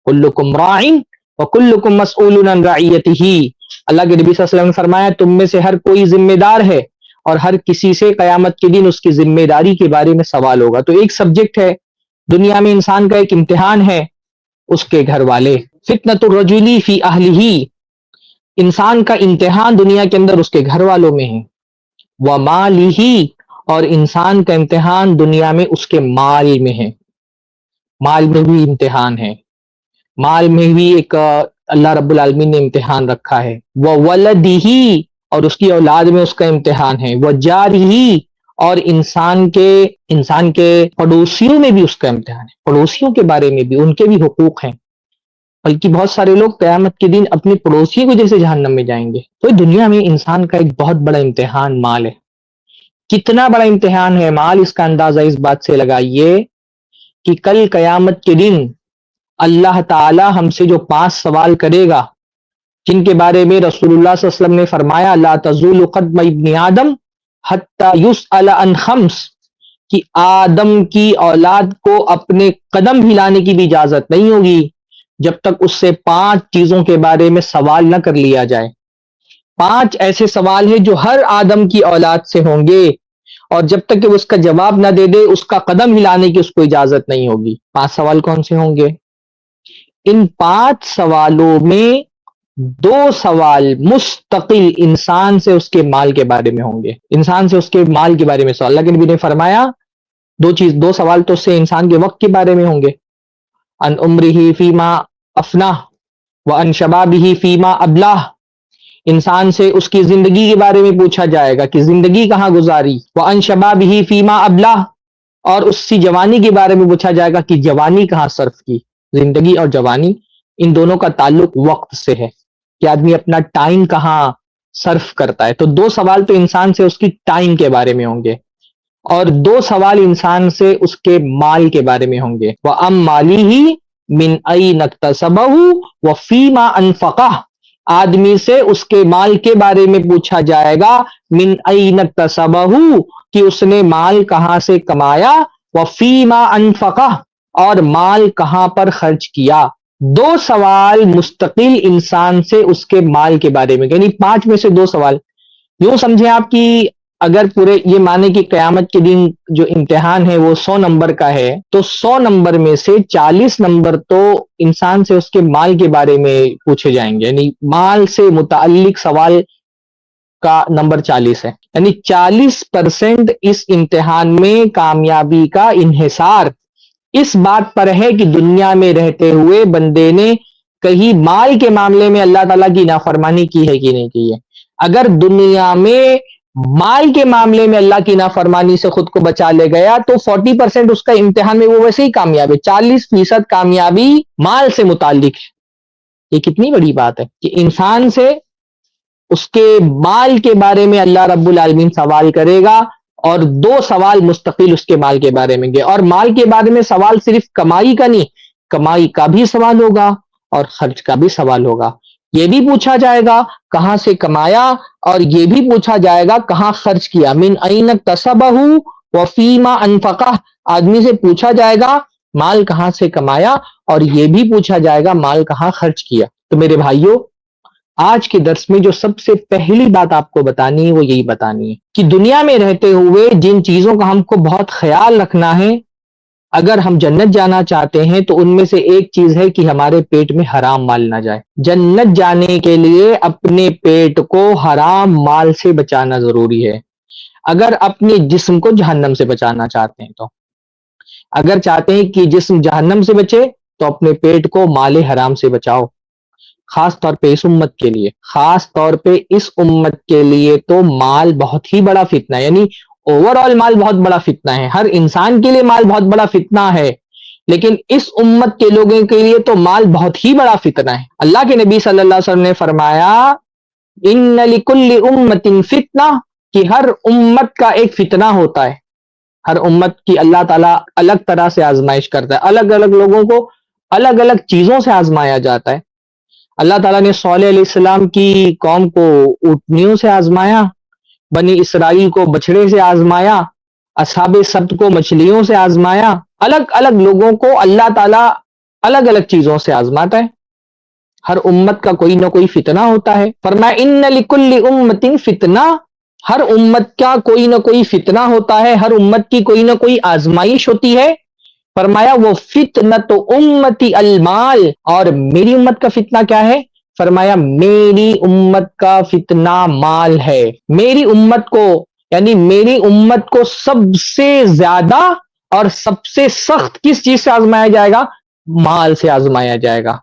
کلکم راعن وکلکم مسئول عن رعیتہ، اللہ کے نبی صلی اللہ علیہ وسلم نے فرمایا تم میں سے ہر کوئی ذمہ دار ہے اور ہر کسی سے قیامت کے دن اس کی ذمہ داری کے بارے میں سوال ہوگا۔ تو ایک سبجیکٹ ہے دنیا میں، انسان کا ایک امتحان ہے اس کے گھر والے، فتنۃ الرجل فی اہلہ، انسان کا امتحان دنیا کے اندر اس کے گھر والوں میں ہے، ومالہ، اور انسان کا امتحان دنیا میں اس کے مال میں ہے، مال میں بھی امتحان ہے، مال میں بھی ایک اللہ رب العالمین نے امتحان رکھا ہے، وولدہ، اور اس کی اولاد میں اس کا امتحان ہے، وجارہ، اور انسان کے پڑوسیوں میں بھی اس کا امتحان ہے، پڑوسیوں کے بارے میں بھی ان کے بھی حقوق ہیں، بلکہ بہت سارے لوگ قیامت کے دن اپنے پڑوسیوں کی وجہ سے جہنم میں جائیں گے۔ تو دنیا میں انسان کا ایک بہت بڑا امتحان مال ہے۔ کتنا بڑا امتحان ہے مال، اس کا اندازہ اس بات سے لگائیے کہ کل قیامت کے دن اللہ تعالی ہم سے جو 5 سوال کرے گا، جن کے بارے میں رسول اللہ صلی اللہ علیہ وسلم نے فرمایا لا تزول قدم ابن آدم حتی یسأل عن 5، کہ آدم کی اولاد کو اپنے قدم ہلانے کی بھی اجازت نہیں ہوگی جب تک اس سے 5 چیزوں کے بارے میں سوال نہ کر لیا جائے۔ 5 ایسے سوال ہیں جو ہر آدم کی اولاد سے ہوں گے، اور جب تک کہ وہ اس کا جواب نہ دے دے اس کا قدم ہلانے کی اس کو اجازت نہیں ہوگی۔ 5 سوال کون سے ہوں گے؟ ان 5 سوالوں میں 2 سوال مستقل انسان سے اس کے مال کے بارے میں ہوں گے، انسان سے اس کے مال کے بارے میں سوال۔ اللہ کے نبی نے فرمایا 2 سوال تو اس سے انسان کے وقت کے بارے میں ہوں گے، ان عمرہ فیما افناہ وان شبابہ فیما ابلاہ، انسان سے اس کی زندگی کے بارے میں پوچھا جائے گا کہ زندگی کہاں گزاری، وان شبابہ فیما ابلاہ، اور اس کی جوانی کے بارے میں پوچھا جائے گا کہ جوانی کہاں صرف کی۔ زندگی اور جوانی ان دونوں کا تعلق وقت سے ہے کہ آدمی اپنا ٹائم کہاں صرف کرتا ہے۔ تو 2 سوال تو انسان سے اس کی ٹائم کے بارے میں ہوں گے، اور 2 سوال انسان سے اس کے مال کے بارے میں ہوں گے۔ وَأَمْ مَالِهِ مِنْ أَيْنَ اكْتَسَبَهُ وَفِيمَا أَنْفَقَهُ، آدمی سے اس کے مال کے بارے میں پوچھا جائے گا من أَيْنَ اكْتَسَبَهُ، کہ اس نے مال کہاں سے کمایا، وَفِيمَا أَنْفَقَهُ، اور مال کہاں پر خرچ کیا۔ 2 سوال مستقل انسان سے اس کے مال کے بارے میں، یعنی 5 میں سے 2 سوال۔ یوں سمجھیں آپ کی اگر پورے یہ مانے کہ قیامت کے دن جو امتحان ہے وہ 100 نمبر کا ہے، تو 100 نمبر میں سے 40 نمبر تو انسان سے اس کے مال کے بارے میں پوچھے جائیں گے، یعنی مال سے متعلق سوال کا نمبر 40 ہے، یعنی 40% اس امتحان میں کامیابی کا انحصار اس بات پر ہے کہ دنیا میں رہتے ہوئے بندے نے کہیں مال کے معاملے میں اللہ تعالیٰ کی نافرمانی کی ہے کہ نہیں کی ہے۔ اگر دنیا میں مال کے معاملے میں اللہ کی نافرمانی سے خود کو بچا لے گیا تو 40% اس کا امتحان میں وہ ویسے ہی کامیاب ہے، 40% کامیابی مال سے متعلق ہے۔ یہ کتنی بڑی بات ہے کہ انسان سے اس کے مال کے بارے میں اللہ رب العالمین سوال کرے گا، اور 2 سوال مستقل اس کے مال کے بارے میں گے، اور مال کے بارے میں سوال صرف کمائی کا نہیں، کمائی کا بھی سوال ہوگا اور خرچ کا بھی سوال ہوگا۔ یہ بھی پوچھا جائے گا کہاں سے کمایا، اور یہ بھی پوچھا جائے گا کہاں خرچ کیا۔ من این اکتسبہ وفیما انفقہ، آدمی سے پوچھا جائے گا مال کہاں سے کمایا، اور یہ بھی پوچھا جائے گا مال کہاں خرچ کیا۔ تو میرے بھائیوں، آج کے درس میں جو سب سے پہلی بات آپ کو بتانی ہے وہ یہی بتانی ہے کہ دنیا میں رہتے ہوئے جن چیزوں کا ہم کو بہت خیال رکھنا ہے اگر ہم جنت جانا چاہتے ہیں، تو ان میں سے ایک چیز ہے کہ ہمارے پیٹ میں حرام مال نہ جائے۔ جنت جانے کے لیے اپنے پیٹ کو حرام مال سے بچانا ضروری ہے، اگر اپنے جسم کو جہنم سے بچانا چاہتے ہیں تو۔ اگر چاہتے ہیں کہ جسم جہنم سے بچے تو اپنے پیٹ کو مال حرام سے بچاؤ۔ خاص طور پہ اس امت کے لیے، خاص طور پہ اس امت کے لیے تو مال بہت ہی بڑا فتنہ ہے، یعنی اوور آل مال بہت بڑا فتنہ ہے، ہر انسان کے لیے مال بہت بڑا فتنہ ہے، لیکن اس امت کے لوگوں کے لیے تو مال بہت ہی بڑا فتنہ ہے۔ اللہ کے نبی صلی اللہ علیہ وسلم نے فرمایا ان لکل امت فتنہ، کہ ہر امت کا ایک فتنہ ہوتا ہے، ہر امت کی اللہ تعالیٰ الگ طرح سے آزمائش کرتا ہے، الگ الگ لوگوں کو الگ الگ چیزوں سے آزمایا جاتا ہے۔ اللہ تعالیٰ نے صالح علیہ السلام کی قوم کو اونٹنیوں سے آزمایا، بنی اسرائیل کو بچھڑے سے آزمایا، اصحاب سبت کو مچھلیوں سے آزمایا، الگ الگ لوگوں کو اللہ تعالیٰ الگ الگ چیزوں سے آزماتا ہے. ہر امت کا کوئی نہ کوئی فتنہ ہوتا ہے. فرمایا ان لکل امت فتنہ، ہر امت کا کوئی نہ کوئی فتنہ ہوتا ہے، ہر امت کی کوئی نہ کوئی آزمائش ہوتی ہے. فرمایا وہ فتنۃ امتی المال، اور میری امت کا فتنہ کیا ہے؟ فرمایا میری امت کا فتنہ مال ہے. میری امت کو یعنی میری امت کو سب سے زیادہ اور سب سے سخت کس چیز سے آزمایا جائے گا؟ مال سے آزمایا جائے گا.